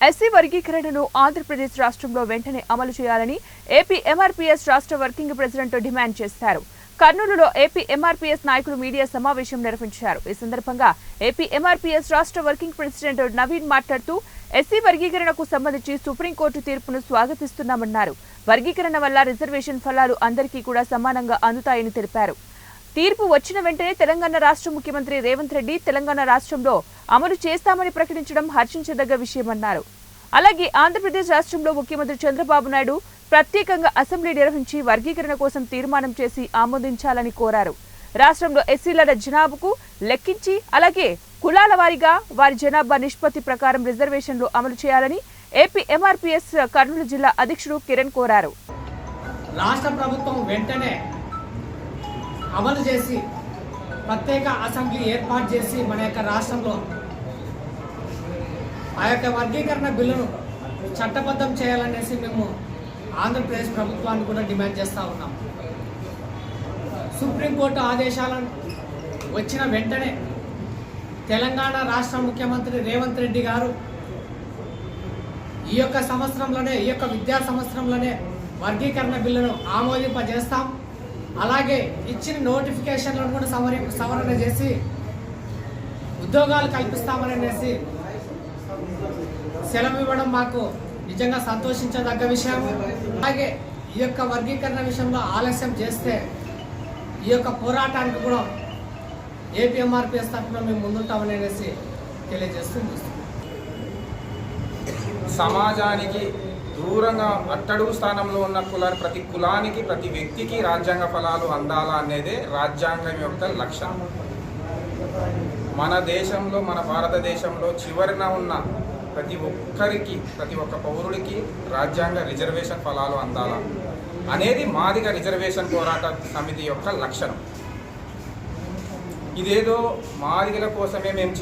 SC వర్గీకరణను ఆంధ్రప్రదేశ్ రాష్ట్రంలో వెంటనే అమలు చేయాలని ఏపీ ఎంఆర్పీఎస్ రాష్ట్ర వర్కింగ్ ప్రెసిడెంట్ డిమాండ్ చేశారు. కర్నూలులో ఏపీ ఎంఆర్పీఎస్ నాయకులు మీడియా సమావేశం నిర్వహించారు. ఈ సందర్భంగా ఏపీ ఎంఆర్పీఎస్ రాష్ట్ర వర్కింగ్ ప్రెసిడెంట్ నవీన్ మాట్లాడుతూ ఎస్సీ వర్గీకరణకు సంబంధించి సుప్రీంకోర్టు తీర్పును స్వాగతిస్తున్నామన్నారు. వర్గీకరణ వల్ల రిజర్వేషన్ ఫలాలు అందరికీ కూడా సమానంగా అందుతాయని తెలిపారు. తీర్పు వచ్చిన వెంటనే తెలంగాణ రాష్ట్ర ముఖ్యమంత్రి రేవంత్ రెడ్డి తెలంగాణ రాష్ట్రంలో అమలు చేస్తామని ప్రకటించడం హర్షించదగ్గ విషయమన్నారు. అలాగే ఆంధ్రప్రదేశ్ రాష్ట్రంలో ముఖ్యమంత్రి చంద్రబాబు నాయుడు ప్రత్యేకంగా అసెంబ్లీ నిర్వహించి వర్గీకరణ కోసం తీర్మానం చేసి ఆమోదించాలని కోరారు. రాష్ట్రంలో ఎస్సీల జనాభాకు లెక్కించి అలాగే కులాల వారీగా వారి జనాభా నిష్పత్తి ప్రకారం రిజర్వేషన్లు అమలు చేయాలని ఏపీ ఎంఆర్పీఎస్ కర్నూలు జిల్లా అధ్యక్షుడు కిరణ్ కోరారు. రాష్ట్ర ప్రభుత్వం వెంటనే అమలు చేసి ప్రత్యేక అసెంబ్లీ ఏర్పాటు చేసి మన యొక్క రాష్ట్రంలో ఆ యొక్క వర్గీకరణ బిల్లును చట్టబద్ధం చేయాలనేసి మేము ఆంధ్రప్రదేశ్ ప్రభుత్వాన్ని కూడా డిమాండ్ చేస్తూ ఉన్నాం. సుప్రీంకోర్టు ఆదేశాలను వచ్చిన వెంటనే తెలంగాణ రాష్ట్ర ముఖ్యమంత్రి రేవంత్ రెడ్డి గారు ఈ యొక్క సంవత్సరంలోనే ఈ యొక్క విద్యా సంవత్సరంలోనే వర్గీకరణ బిల్లును ఆమోదింపజేస్తాం. అలాగే ఇచ్చిన నోటిఫికేషన్లను కూడా సవరణ చేసి ఉద్యోగాలు కల్పిస్తామనేసి సెలవు ఇవ్వడం మాకు నిజంగా సంతోషించదగ్గ విషయం. అలాగే ఈ యొక్క వర్గీకరణ విషయంలో ఆలస్యం చేస్తే ఈ యొక్క పోరాటానికి కూడా ఏపీఎంఆర్పీఎస్ తరఫున మేము ముందుంటామనేసి తెలియజేస్తుంది. సమాజానికి దూరంగా అట్టడుగు స్థానంలో ఉన్న ప్రతి కులానికి ప్రతి వ్యక్తికి రాజ్యాంగ ఫలాలు అందాలా అనేదే రాజ్యాంగం యొక్క లక్ష్యం. మన దేశంలో మన భారతదేశంలో చివరిన ఉన్న ప్రతి ఒక్క పౌరుడికి రాజ్యాంగ రిజర్వేషన్ ఫలాలు అందాలా అనేది మాదిగ రిజర్వేషన్ పోరాట సమితి యొక్క లక్షణం. ఇదేదో మాదిగల కోసమే మేము